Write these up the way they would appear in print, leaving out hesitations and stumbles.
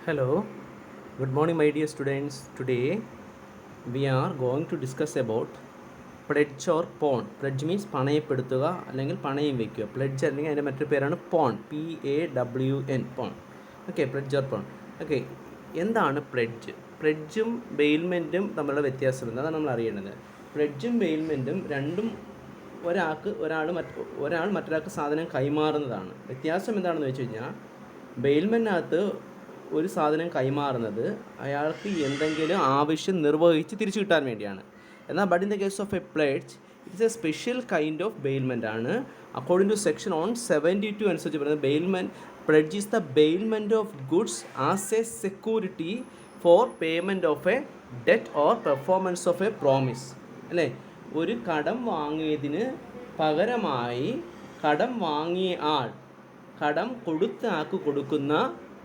Hello, good morning, my dear students. Today we are going to discuss about pledge or pawn. Pledge means പണയപ്പെടുത്തുക അല്ലെങ്കിൽ പണയം വയ്ക്കുക. Pledge അല്ലെങ്കിൽ അതിൻ്റെ മറ്റൊരു പേരാണ് pawn, PAWN, pawn. Okay, pledge or pawn. Okay, എന്താണ് pledge? പ്ലെഡ്ജും ബെയിൽമെൻറ്റും തമ്മിലുള്ള വ്യത്യാസം എന്താണ്? അതാണ് നമ്മൾ അറിയേണ്ടത്. പ്ലെഡ്ജും ബെയിൽമെൻറ്റും രണ്ടും ഒരാൾ മറ്റൊരാൾക്ക് സാധനം കൈമാറുന്നതാണ്. വ്യത്യാസം എന്താണെന്ന് വെച്ച് കഴിഞ്ഞാൽ, ബെയിൽമെൻറ്റിനകത്ത് ഒരു സാധനം കൈമാറുന്നത് അയാൾക്ക് എന്തെങ്കിലും ആവശ്യം നിർവഹിച്ച് തിരിച്ചു കിട്ടാൻ വേണ്ടിയാണ്. എന്നാൽ but in the case of a pledge it's A special kind of bailment ആണ്. അക്കോർഡിംഗ് ടു സെക്ഷൻ 172 അനുസരിച്ച് പറയുന്നത് bailment pledge is the bailment of goods as a security for payment of a debt or performance of a promise. അല്ലേ, ഒരു കടം വാങ്ങിയതിന് പകരമായി കടം വാങ്ങിയ ആൾ കടം കൊടുത്ത ആൾക്ക് കൊടുക്കുന്ന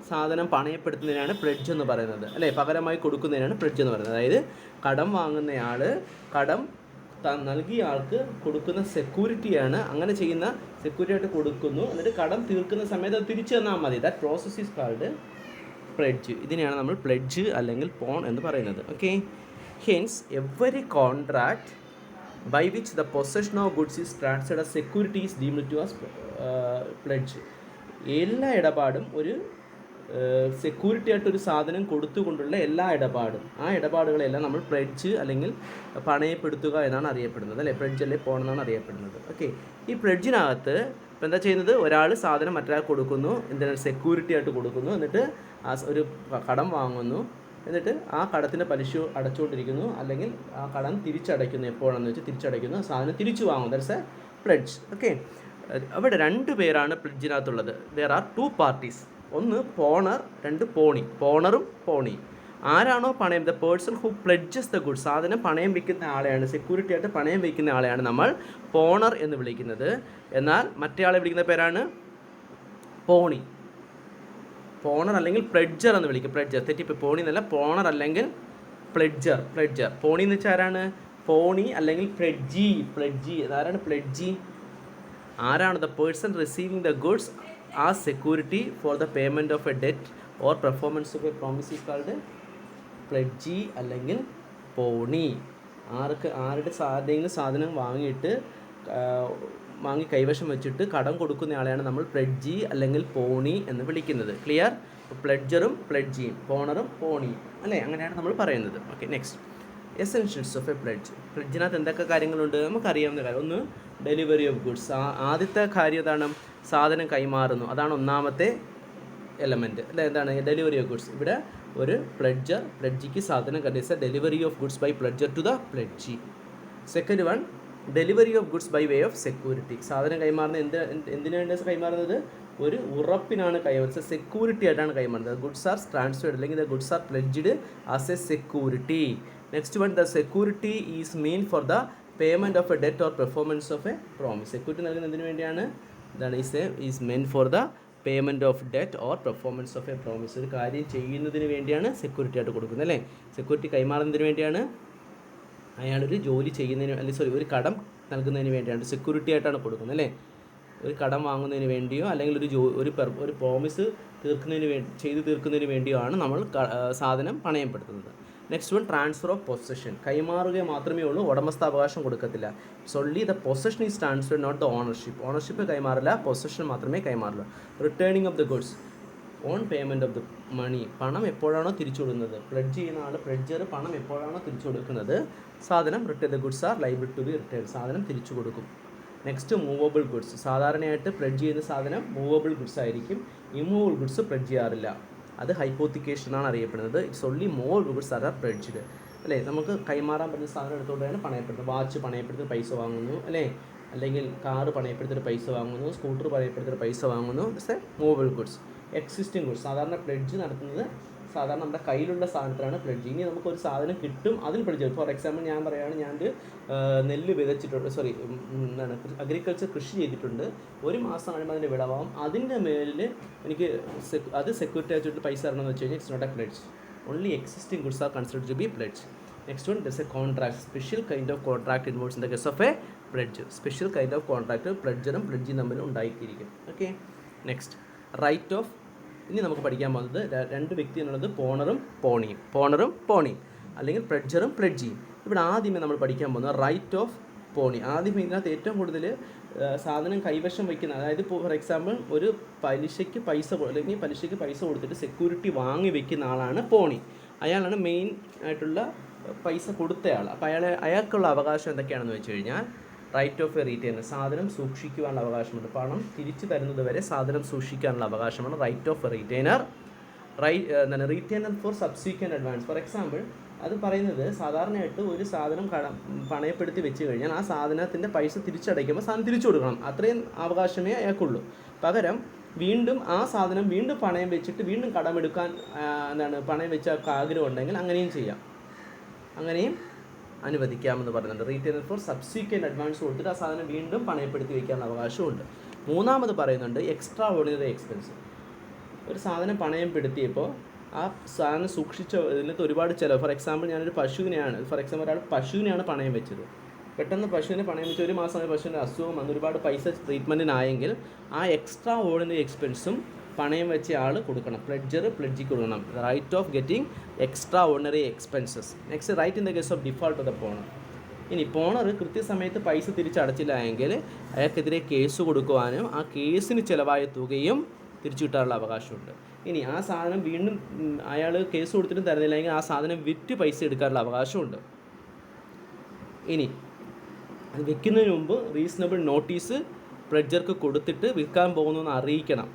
സാധനം പണയപ്പെടുത്തുന്നതിനാണ് പ്ലെഡ്ജ് എന്ന് പറയുന്നത്. അല്ലേ, പകരമായി കൊടുക്കുന്നതിനാണ് പ്ലെഡ്ജ് എന്ന് പറയുന്നത്. അതായത് കടം വാങ്ങുന്നയാൾ കടം നൽകിയ ആൾക്ക് കൊടുക്കുന്ന സെക്യൂരിറ്റിയാണ്. അങ്ങനെ ചെയ്യുന്ന സെക്യൂരിറ്റി ആയിട്ട് കൊടുക്കുന്നു, എന്നിട്ട് കടം തീർക്കുന്ന സമയത്ത് അത് തിരിച്ചു തന്നാൽ മതി. That process is called pledge. ഇതിനെയാണ് നമ്മൾ പ്ലെഡ്ജ് അല്ലെങ്കിൽ പോൺ എന്ന് പറയുന്നത്. Okay, hence every contract by which the possession of goods is transferred as security is deemed to as pledge. എല്ലാ ഇടപാടും ഒരു സെക്യൂരിറ്റി ആയിട്ടൊരു സാധനം കൊടുത്തുകൊണ്ടുള്ള എല്ലാ ഇടപാടും, ആ ഇടപാടുകളെല്ലാം നമ്മൾ പ്ലെഡ്ജ് അല്ലെങ്കിൽ പണയപ്പെടുത്തുക എന്നാണ് അറിയപ്പെടുന്നത്. അല്ലേ, പ്ലെഡ്ജ് അല്ലെങ്കിൽ പോൺ എന്നാണ് അറിയപ്പെടുന്നത്. ഓക്കെ, ഈ പ്ലെഡ്ജിനകത്ത് ഇപ്പം എന്താ ചെയ്യുന്നത്? ഒരാൾ സാധനം മറ്റൊരാൾക്ക് കൊടുക്കുന്നു, എന്തിനാണ് സെക്യൂരിറ്റി ആയിട്ട് കൊടുക്കുന്നു, എന്നിട്ട് ഒരു കടം വാങ്ങുന്നു, എന്നിട്ട് ആ കടത്തിൻ്റെ പലിശ അടച്ചുകൊണ്ടിരിക്കുന്നു, അല്ലെങ്കിൽ ആ കടം തിരിച്ചടയ്ക്കുന്നു. എപ്പോഴാണെന്ന് വെച്ചാൽ തിരിച്ചടയ്ക്കുന്നു, സാധനം തിരിച്ചു വാങ്ങും. That's A pledge. ഓക്കെ, അവിടെ രണ്ട് പേരാണ് പ്ലെഡ്ജിനകത്തുള്ളത്. There are two parties. ഒന്ന് പോണർ, രണ്ട് പോണി. പോണറും പോണി. ആരാണോ പണയം, the person who pledges the good, സാധനം പണയം വയ്ക്കുന്ന ആളെയാണ്, സെക്യൂരിറ്റി ആയിട്ട് പണയം വയ്ക്കുന്ന ആളെയാണ് നമ്മൾ പോണർ എന്ന് വിളിക്കുന്നത്. എന്നാൽ മറ്റേ ആളെ വിളിക്കുന്ന പേരാണ് പോണി. പോണർ അല്ലെങ്കിൽ പ്ലെഡ്ജർ എന്ന് വിളിക്കും. പ്ലെഡ്ജർ തെറ്റിപ്പോൾ പോണി എന്നല്ല, പോണർ അല്ലെങ്കിൽ പ്ലെഡ്ജർ. പ്ലെഡ്ജർ പോണി എന്ന് വെച്ചാൽ ആരാണ്? പോണി അല്ലെങ്കിൽ പ്ലെഡ്ജി. പ്ലെഡ്ജി അതാരാണ്? പ്ലെഡ്ജി. ആരാണ്? The person receiving the goods ആ security for the payment of a debt or performance of a promise is called pledgee അല്ലെങ്കിൽ പോണി. ആരുടെ ആരുടെയെങ്കിലും സാധനം വാങ്ങി കൈവശം വെച്ചിട്ട് കടം കൊടുക്കുന്നയാളെയാണ് നമ്മൾ പ്ലെഡ്ജി അല്ലെങ്കിൽ പോണി എന്ന് വിളിക്കുന്നത്. ക്ലിയർ? പ്ലെഡ്ജറും പ്ലെഡ്ജിയും, പോണറും പോണിയും, അല്ലേ, അങ്ങനെയാണ് നമ്മൾ പറയുന്നത്. Okay, next essentials of a pledge. പ്ലെഡ്ജിനകത്ത് എന്തൊക്കെ കാര്യങ്ങളുണ്ട്? നമുക്കറിയാവുന്ന കാര്യം. ഒന്ന്, ഡെലിവറി ഓഫ് ഗുഡ്സ്. ആദ്യത്തെ കാര്യം ഏതാണ്? സാധനം കൈമാറുന്നു. അതാണ് ഒന്നാമത്തെ എലമെൻറ്റ്. അല്ലേ, എന്താണ്? Delivery of goods. ഇവിടെ ഒരു പ്ലെഡ്ജിക്ക് സാധനം കണ്ടിച്ച delivery of goods by pledger to the pledgee. Second one, delivery of goods by way of security. സാധനം കൈമാറുന്നത് എന്തിനാണ് കൈമാറുന്നത്? ഒരു ഉറപ്പിനാണ് കൈമാറുന്നത്, സെക്യൂരിറ്റി ആയിട്ടാണ് കൈമാറുന്നത്. ഗുഡ്സ് ആർ ട്രാൻസ്ഫേർഡ് അല്ലെങ്കിൽ the goods are pledged as a security. Next one, the security is mean for the payment of a debt or performance of a promise. സെക്യൂരിറ്റി നൽകുന്നത് എന്തിനു വേണ്ടിയാണ്? ഇതാണ് is meant for the payment of debt or performance of a promise. ഒരു കാര്യം ചെയ്യുന്നതിന് വേണ്ടിയാണ് security ആയിട്ട് കൊടുക്കുന്നത്. അല്ലേ, സെക്യൂരിറ്റി കൈമാറുന്നതിന് വേണ്ടിയാണ്. അയാളൊരു ജോലി ചെയ്യുന്നതിന് അല്ലെങ്കിൽ ഒരു കടം നൽകുന്നതിന് വേണ്ടിയാണ് സെക്യൂരിറ്റി ആയിട്ടാണ് കൊടുക്കുന്നത്. അല്ലേ, ഒരു കടം വാങ്ങുന്നതിന് വേണ്ടിയോ അല്ലെങ്കിൽ ഒരു പ്രോമിസ് ചെയ്തു തീർക്കുന്നതിന് വേണ്ടിയോ ആണ് നമ്മൾ സാധനം പണയപ്പെടുത്തുന്നത്. Next one, transfer of possession. കൈമാറുക മാത്രമേ ഉള്ളൂ, ഉടമസ്ഥാവകാശം കൊടുക്കത്തില്ല. So only the possession is transfer, not the ownership. Ownership കൈമാറില്ല, പൊസഷൻ മാത്രമേ കൈമാറുള്ളൂ. Returning of the goods on payment of the money. പണം എപ്പോഴാണോ തിരിച്ചു കൊടുക്കുന്നത്, പ്ലെഡ്ജ് ചെയ്യുന്ന ആൾ പ്ലെഡ്ജർ പണം എപ്പോഴാണോ തിരിച്ചു കൊടുക്കുന്നത്, സാധനം return the goods are liable to be return. സാധനം തിരിച്ചു കൊടുക്കും. Next, movable goods. സാധാരണയായിട്ട് പ്ലെഡ്ജ് ചെയ്യുന്ന സാധനം മൂവബിൾ ഗുഡ്സ് ആയിരിക്കും. ഇമ്മൂവബിൾ ഗുഡ്സ് പ്ലെഡ്ജ് ചെയ്യാറില്ല. അത് ഹൈപ്പോത്തിക്കേഷൻ ആണ് അറിയപ്പെടുന്നത്. It's only movable goods are pledged. അല്ലേ, നമുക്ക് കൈമാറാൻ പറ്റുന്ന സാധനം എടുത്തുകൊണ്ടാണ് പണയപ്പെടുന്നത്. വാച്ച് പണയപ്പെടുത്തി പൈസ വാങ്ങുന്നു, അല്ലേ, അല്ലെങ്കിൽ കാറ് പണയപ്പെടുത്തിയിട്ട് പൈസ വാങ്ങുന്നു, സ്കൂട്ടർ പണയപ്പെടുത്തിയിട്ട് പൈസ വാങ്ങുന്നു. It's A movable goods. Existing goods. സാധാരണ പ്ലെഡ്ജ് നടത്തുന്നത് സാധാരണ നമ്മുടെ കയ്യിലുള്ള സാധനത്തിലാണ് പ്ലെഡ്ജ്. ഇനി നമുക്കൊരു സാധനം കിട്ടും, അതിൽ പ്ലെഡ്ജ്. ഫോർ എക്സാമ്പിൾ ഞാൻ പറയുകയാണ്, ഞാനൊരു നെല്ല് വിതച്ചിട്ടുണ്ട്, എന്താണ് അഗ്രികൾച്ചർ കൃഷി ചെയ്തിട്ടുണ്ട്. ഒരു മാസം കഴിയുമ്പോൾ അതിൻ്റെ വിളവാകും. അതിൻ്റെ മേലിൽ എനിക്ക് അത് സെക്യൂരിറ്റി ആയിട്ട് പൈസ തരണമെന്ന് വെച്ച് കഴിഞ്ഞാൽ it's not a pledge. Only existing goods are considered to be pledge. Next one, thus a contract. Special kind of contract involves in the case of a pledge. Special kind of contract പ്ലെഡ്ജറും പ്ലെഡ്ജിയും തമ്മിൽ ഉണ്ടായിരിക്കും. Okay, next, right of ഇനി നമുക്ക് പഠിക്കാൻ പോകുന്നത് രണ്ട് വ്യക്തി എന്നുള്ളത് പോണറും പോണിയും അല്ലെങ്കിൽ പ്ലെഡ്ജറും പ്ലെഡ്ജിയും. ഇവിടെ ആദ്യമേ നമ്മൾ പഠിക്കാൻ പോകുന്നത് റൈറ്റ് ഓഫ് പോണി. ആദ്യം ഇതിനകത്ത് ഏറ്റവും കൂടുതൽ സാധനം കൈവശം വയ്ക്കുന്ന, അതായത് ഫോർ എക്സാമ്പിൾ ഒരു പലിശയ്ക്ക് പൈസ കൊടുത്തിട്ട് സെക്യൂരിറ്റി വാങ്ങി വെക്കുന്ന ആളാണ് പോണി. അയാളാണ് മെയിൻ ആയിട്ടുള്ള പൈസ കൊടുത്തയാൾ. അപ്പോൾ അയാൾക്കുള്ള അവകാശം എന്തൊക്കെയാണെന്ന് വെച്ച് കഴിഞ്ഞാൽ റൈറ്റ് ഓഫ് എ റീറ്റെയിനർ, സാധനം സൂക്ഷിക്കുവാനുള്ള അവകാശമുണ്ട്. പണം തിരിച്ചു തരുന്നത് വരെ സാധനം സൂക്ഷിക്കാനുള്ള അവകാശമാണ് right of a retainer. Retainer for subsequent advance. For example അത് പറയുന്നത് സാധാരണയായിട്ട് ഒരു സാധനം പണയപ്പെടുത്തി വെച്ച് കഴിഞ്ഞാൽ ആ സാധനത്തിൻ്റെ പൈസ തിരിച്ചടയ്ക്കുമ്പോൾ സാധനം തിരിച്ചു കൊടുക്കണം. അത്രയും അവകാശമേ അയാൾക്കുള്ളൂ. പകരം വീണ്ടും ആ സാധനം വീണ്ടും പണയം വെച്ചിട്ട് വീണ്ടും കടമെടുക്കാൻ പണയം വെച്ച ആഗ്രഹം ഉണ്ടെങ്കിൽ അങ്ങനെയും ചെയ്യാം, അങ്ങനെയും അനുവദിക്കാമെന്ന് പറയുന്നുണ്ട്. റീറ്റെയിനർ ഫോർ സബ്സീക്വൻറ്റ് അഡ്വാൻസ് കൊടുത്തിട്ട് ആ സാധനം വീണ്ടും പണയപ്പെടുത്തി വയ്ക്കാനുള്ള അവകാശമുണ്ട്. മൂന്നാമത് പറയുന്നുണ്ട് എക്സ്ട്രാ ഓർഡിനറി എക്സ്പെൻസ്. ഒരു സാധനം പണയപ്പെടുത്തിയപ്പോൾ ആ സാധനം ഇതിനകത്ത് ഒരുപാട് ചിലവ്. ഫോർ എക്സാമ്പിൾ ഒരാൾ പശുവിനെയാണ് പണയം വെച്ചത്. പെട്ടെന്ന് പശുവിനെ പണയം വെച്ച് ഒരു മാസം പശുവിൻ്റെ അസുഖം വന്ന് ഒരുപാട് പൈസ ട്രീറ്റ്മെൻറ്റിനായെങ്കിൽ ആ എക്സ്ട്രാ ഓർഡിനറി എക്സ്പെൻസും പണയം വെച്ച ആൾ കൊടുക്കണം. പ്ലെഡ്ജിക്ക് കൊടുക്കണം. Right of getting extraordinary expenses. Next right in the case of default of the pawnor. ഇനി പോണർ കൃത്യസമയത്ത് പൈസ തിരിച്ചടച്ചില്ല എങ്കിൽ അയാൾക്കെതിരെ കേസ് കൊടുക്കുവാനും ആ കേസിന് ചിലവായ തുകയും തിരിച്ചു കിട്ടാനുള്ള അവകാശമുണ്ട്. ഇനി ആ സാധനം വീണ്ടും അയാൾ കേസ് കൊടുത്തിട്ടും തരുന്നില്ലെങ്കിൽ ആ സാധനം വിറ്റ് പൈസ എടുക്കാനുള്ള അവകാശമുണ്ട്. ഇനി അത് വിൽക്കുന്നതിന് മുമ്പ് റീസണബിൾ നോട്ടീസ് പ്ലെഡ്ജർക്ക് കൊടുത്തിട്ട് വിൽക്കാൻ പോകുന്നു അറിയിക്കണം.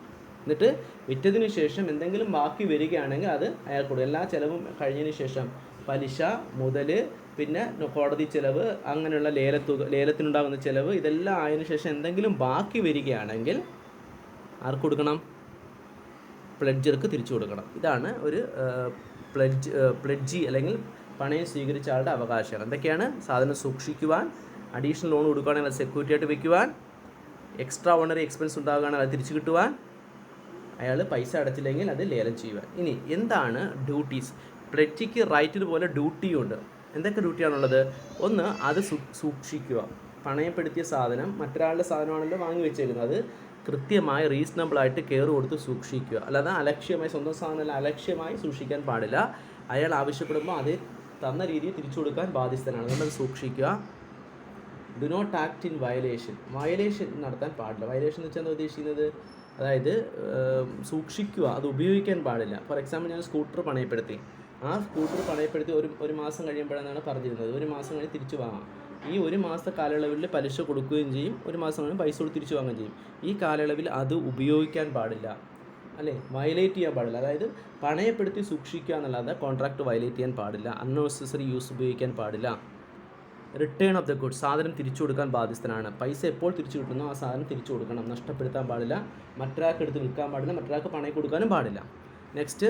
എന്നിട്ട് വിറ്റതിന് ശേഷം എന്തെങ്കിലും ബാക്കി വരികയാണെങ്കിൽ അത് അയാൾക്കൂടെ എല്ലാ ചിലവും കഴിഞ്ഞതിന് ശേഷം പലിശ, മുതൽ, പിന്നെ കോടതി ചിലവ്, അങ്ങനെയുള്ള ലേലത്തിനുണ്ടാകുന്ന ചിലവ്, ഇതെല്ലാം ആയതിനു ശേഷം എന്തെങ്കിലും ബാക്കി വരികയാണെങ്കിൽ ആർക്ക് കൊടുക്കണം? പ്ലെഡ്ജർക്ക് തിരിച്ചു കൊടുക്കണം. ഇതാണ് ഒരു പ്ലെഡ്ജി അല്ലെങ്കിൽ പണയം സ്വീകരിച്ച ആളുടെ അവകാശം. എന്തൊക്കെയാണ്? സാധനം സൂക്ഷിക്കുവാൻ, അഡീഷണൽ ലോൺ കൊടുക്കുകയാണെങ്കിൽ അത് സെക്യൂരിറ്റി ആയിട്ട് വയ്ക്കുവാൻ, എക്സ്ട്രാ ഓർഡിനറി എക്സ്പെൻസ് ഉണ്ടാകുകയാണെങ്കിൽ അത് തിരിച്ചു കിട്ടുവാൻ, അയാൾ പൈസ അടച്ചില്ലെങ്കിൽ അത് ലേലം ചെയ്യുവാൻ. ഇനി എന്താണ് ഡ്യൂട്ടീസ്? പ്ലെഡ്ജിക്ക് റൈറ്റിന് പോലെ ഡ്യൂട്ടിയുണ്ട്. എന്തൊക്കെ ഡ്യൂട്ടിയാണുള്ളത്? ഒന്ന്, അത് സൂക്ഷിക്കുക. പണയപ്പെടുത്തിയ സാധനം മറ്റൊരാളുടെ സാധനമാണല്ലോ വാങ്ങി വെച്ചേക്കുന്നത്, അത് കൃത്യമായി റീസണബിളായിട്ട് കെയർ കൊടുത്ത് സൂക്ഷിക്കുക. അല്ലാതെ അലക്ഷ്യമായി, സ്വന്തം സാധനം അലക്ഷ്യമായി സൂക്ഷിക്കാൻ പാടില്ല. അയാൾ ആവശ്യപ്പെടുമ്പോൾ അത് തന്ന രീതിയിൽ തിരിച്ചു കൊടുക്കാൻ ബാധ്യസ്ഥനാണ്. നമ്മളത് സൂക്ഷിക്കുക. Do not act in violation നടത്താൻ പാടില്ല. വയലേഷൻ എന്ന് വെച്ചാൽ എന്താ ഉദ്ദേശിക്കുന്നത്? അതായത് സൂക്ഷിക്കുക, അത് ഉപയോഗിക്കാൻ പാടില്ല. ഫോർ എക്സാമ്പിൾ ഞാൻ സ്കൂട്ടർ പണയപ്പെടുത്തി. ആ സ്കൂട്ടർ പണയപ്പെടുത്തി ഒരു മാസം കഴിയുമ്പോഴാണ് പറഞ്ഞിരുന്നത് ഒരു മാസം കഴിഞ്ഞ് തിരിച്ചു വാങ്ങാം. ഈ ഒരു മാസ കാലയളവിൽ പലിശ കൊടുക്കുകയും ചെയ്യും, ഒരു മാസം കഴിഞ്ഞ് പൈസ കൊടുത്ത് തിരിച്ചു വാങ്ങുകയും ചെയ്യും. ഈ കാലയളവിൽ അത് ഉപയോഗിക്കാൻ പാടില്ല, അല്ലേ? വയലേറ്റ് ചെയ്യാൻ പാടില്ല. അതായത് പണയപ്പെടുത്തി സൂക്ഷിക്കുക എന്നല്ലാതെ കോൺട്രാക്റ്റ് വയലേറ്റ് ചെയ്യാൻ പാടില്ല. അൺനെസസറി യൂസ് ഉപയോഗിക്കാൻ പാടില്ല. റിട്ടേൺ ഓഫ് ദ ഗുഡ്സ്, സാധനം തിരിച്ചു കൊടുക്കാൻ ബാധ്യസ്ഥനാണ്. പൈസ എപ്പോൾ തിരിച്ചു കിട്ടുന്നോ ആ സാധനം തിരിച്ചു കൊടുക്കണം. നഷ്ടപ്പെടുത്താൻ പാടില്ല, മറ്റൊരാൾക്ക് എടുത്ത് വിൽക്കാൻ പാടില്ല, മറ്റൊരാൾക്ക് പണയം കൊടുക്കാനും പാടില്ല. Next,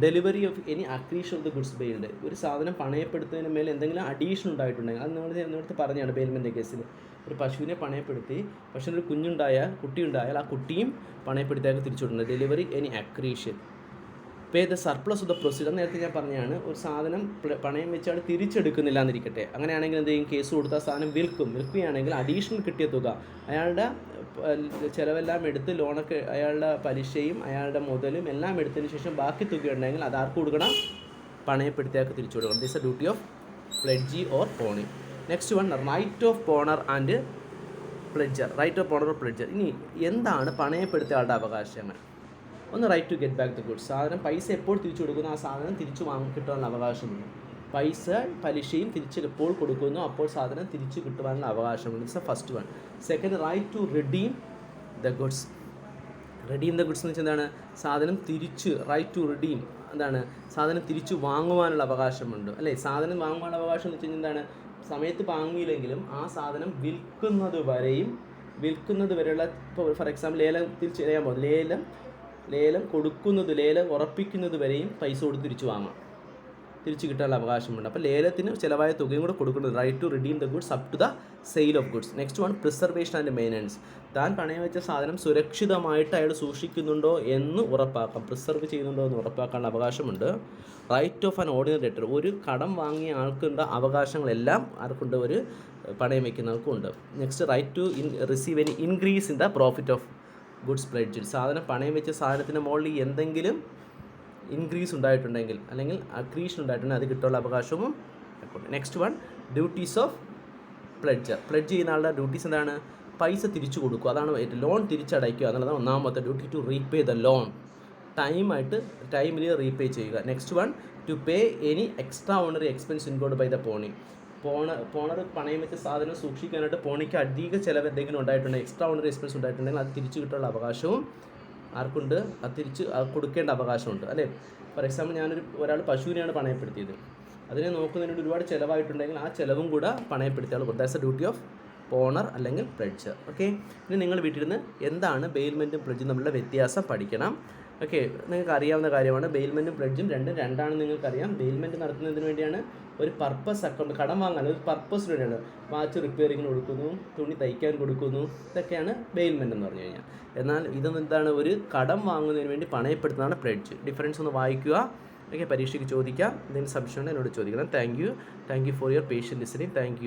delivery of any accretion of the goods bailed. ഒരു സാധനം പണയപ്പെടുത്തുന്നതിന് മേലെ എന്തെങ്കിലും അഡീഷൻ ഉണ്ടായിട്ടുണ്ടെങ്കിൽ, അത് നേരത്തെ പറഞ്ഞാണ് ബെയിൽമെൻ്റെ കേസിൽ. ഒരു പശുവിനെ പണയപ്പെടുത്തി, പശുവിനൊരു കുട്ടിയുണ്ടായാൽ ആ കുട്ടിയും പണയപ്പെടുത്തിയാൽ തിരിച്ചു കൊടുക്കുന്നത്. Delivery any accretion. Pay the surplus of the proceeds. നേരത്തെ ഞാൻ പറഞ്ഞാണ്, ഒരു സാധനം പണയം വെച്ചാൽ തിരിച്ചെടുക്കുന്നില്ല എന്നിരിക്കട്ടെ, അങ്ങനെയാണെങ്കിൽ എന്ത് ചെയ്യും? കേസ് കൊടുത്ത സാധനം വിൽക്കുകയാണെങ്കിൽ അഡീഷണൽ കിട്ടിയ തുക അയാളുടെ ചിലവെല്ലാം എടുത്ത്, ലോണൊക്കെ അയാളുടെ പലിശയും അയാളുടെ മുതലും എല്ലാം എടുത്തതിന് ശേഷം ബാക്കി തുക ഉണ്ടെങ്കിൽ അത് ആർക്ക് കൊടുക്കണം? പണയപ്പെടുത്തിയാൾക്ക് തിരിച്ചു കൊടുക്കണം. This a duty of pledgee or pawnee. Next one, right of pawnor and pledger. Right of pawnor or pledger. ഇനി എന്താണ് പണയപ്പെടുത്തിയ ആളുടെ അവകാശങ്ങൾ? ഒന്ന്, right to get back the goods. സാധനം പൈസ എപ്പോൾ തിരിച്ചു കൊടുക്കുന്നു ആ സാധനം തിരിച്ചു കിട്ടാനുള്ള അവകാശമുണ്ട്. പലിശയും തിരിച്ച് എപ്പോൾ കൊടുക്കുന്നു അപ്പോൾ സാധനം തിരിച്ചു കിട്ടുവാനുള്ള അവകാശമുണ്ട്. It's a first one. Second, right to redeem the goods. Redeem the goods എന്ന് വെച്ചാൽ എന്താണ്? സാധനം തിരിച്ച്, റൈറ്റ് ടു റിഡീം എന്താണ്? സാധനം തിരിച്ചു വാങ്ങുവാനുള്ള അവകാശമുണ്ട്, അല്ലേ? സാധനം വാങ്ങുവാനുള്ള അവകാശം എന്ന് വെച്ച് കഴിഞ്ഞാൽ എന്താണ്? സമയത്ത് വാങ്ങിയില്ലെങ്കിലും ആ സാധനം വിൽക്കുന്നത് വരെയുള്ള, ഇപ്പോൾ ഫോർ എക്സാമ്പിൾ ലേലത്തിൽ ചെയ്യാൻ പോകും, ലേലം ഉറപ്പിക്കുന്നത് വരെയും പൈസ കൊടുത്ത് തിരിച്ചു കിട്ടാനുള്ള അവകാശമുണ്ട്. അപ്പോൾ ലേലത്തിന് ചിലവായ തുകയും കൂടെ കൊടുക്കുന്നത്. Right to redeem the goods up to the sale of goods. Next one, preservation and maintenance. താൻ പണയം വെച്ച സാധനം സുരക്ഷിതമായിട്ട് അയാൾ സൂക്ഷിക്കുന്നുണ്ടോ എന്ന് ഉറപ്പാക്കാം, പ്രിസർവ് ചെയ്യുന്നുണ്ടോ എന്ന് ഉറപ്പാക്കാനുള്ള അവകാശമുണ്ട്. Right of an ordinary debtor. ഒരു കടം വാങ്ങിയ ആൾക്കുണ്ട് അവകാശങ്ങളെല്ലാം ആർക്കുണ്ട്? ഒരു പണയം വയ്ക്കുന്ന ആൾക്കുണ്ട്. Next, right to receive any increase in the profit of goods pledged. സാധനം പണയം വെച്ച സാധനത്തിൻ്റെ മുകളിൽ എന്തെങ്കിലും ഇൻക്രീസ് ഉണ്ടായിട്ടുണ്ടെങ്കിൽ അല്ലെങ്കിൽ അക്രീഷൻ ഉണ്ടായിട്ടുണ്ടെങ്കിൽ അത് കിട്ടാനുള്ള അവകാശവും. Next one, duties of pledger. പ്ലെഡ്ജ് ചെയ്യുന്ന ആളുടെ ഡ്യൂട്ടീസ് എന്താണ്? പൈസ തിരിച്ചു കൊടുക്കുക, അതാണ് ലോൺ തിരിച്ചടയ്ക്കുക എന്നുള്ളതാണ് ഒന്നാമത്തെ duty. To repay the loan, ടൈമിൽ റീപേ ചെയ്യുക. Next one, to pay any extraordinary expense include by the pawnee. Pawnor പണയം വെച്ച സാധനം സൂക്ഷിക്കാനായിട്ട് പോണിക്ക് അധിക ചിലവ് എന്തെങ്കിലും ഉണ്ടായിട്ടുണ്ടെങ്കിൽ, എക്സ്ട്രാ ഓണറി എക്സ്പെൻസ് ഉണ്ടായിട്ടുണ്ടെങ്കിൽ അത് തിരിച്ചു കിട്ടാനുള്ള അവകാശവും ആർക്കുണ്ട്? അത് തിരിച്ച് കൊടുക്കേണ്ട അവകാശമുണ്ട് അല്ലേ. ഫോർ എക്സാമ്പിൾ ഒരാൾ പശുവിനെയാണ് പണയപ്പെടുത്തിയത്, അതിനെ നോക്കുന്നതിന് ഒരുപാട് ചിലവായിട്ടുണ്ടെങ്കിൽ ആ ചിലവും കൂടെ പണയപ്പെടുത്തിയാൽ കൊടുക്കും. That's a duty of pawnor അല്ലെങ്കിൽ പ്ലെഡ്ജർ. ഓക്കെ, ഇനി നിങ്ങൾ വീട്ടിലിരുന്ന് എന്താണ് ബെയിൽമെൻറ്റും പ്ലെഡ്ജും തമ്മിലുള്ള വ്യത്യാസം പഠിക്കണം. ഓക്കെ, നിങ്ങൾക്ക് അറിയാവുന്ന കാര്യമാണ്. ബെയിൽമെൻറ്റും പ്ലെഡ്ജും രണ്ടാണെന്ന് നിങ്ങൾക്കറിയാം. ബെയിൽമെൻറ്റ് നടത്തുന്നതിന് വേണ്ടിയാണ്, ഒരു പർപ്പസ് അക്കൗണ്ട്, കടം വാങ്ങാൻ ഒരു പർപ്പസിന് വേണ്ടിയാണ്. വാച്ച് റിപ്പയറിങ്ങിന് കൊടുക്കുന്നു, തുണി തയ്ക്കാൻ കൊടുക്കുന്നു, ഇതൊക്കെയാണ് ബെയിൽമെൻറ്റ് എന്ന് പറഞ്ഞു കഴിഞ്ഞാൽ. എന്നാൽ ഇതെന്താണ്? ഒരു കടം വാങ്ങുന്നതിന് വേണ്ടി പണയപ്പെടുത്തുന്നതാണ് പ്ലെഡ്ജ്. ഡിഫറൻസ് ഒന്ന് വായിക്കുക. ഓക്കെ, പരീക്ഷയ്ക്ക് ചോദിക്കാം. എന്തെങ്കിലും സംശയമുണ്ടെങ്കിൽ എന്നോട് ചോദിക്കണം. Thank you for your patient listening. Thank you.